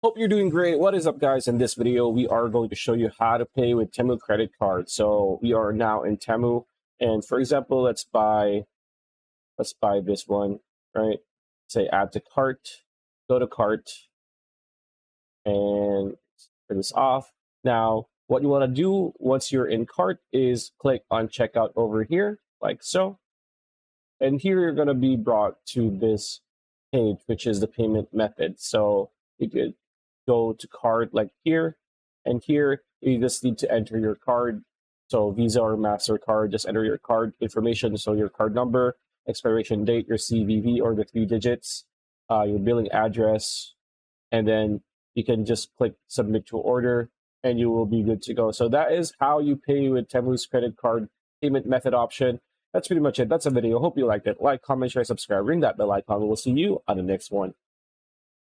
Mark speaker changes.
Speaker 1: Hope you're doing great. What is up, guys? In this video, we are going to show you how to pay with Temu credit card. So we are now in Temu, and for example, let's buy this one, right? Say add to cart, go to cart, and turn this off. Now, what you want to do once you're in cart is click on checkout over here, like so. And here you're going to be brought to this page, which is the payment method. So you could go to card like here, and here you just need to enter your card. So Visa or MasterCard, just enter your card information. So your card number, expiration date, your CVV or the 3 digits, your billing address, and then you can just click submit to order and you will be good to go. So that is how you pay with Temu's credit card payment method option. That's pretty much it. That's a video. Hope you liked it. Like, comment, share, subscribe, ring that bell icon. We'll see you on the next one.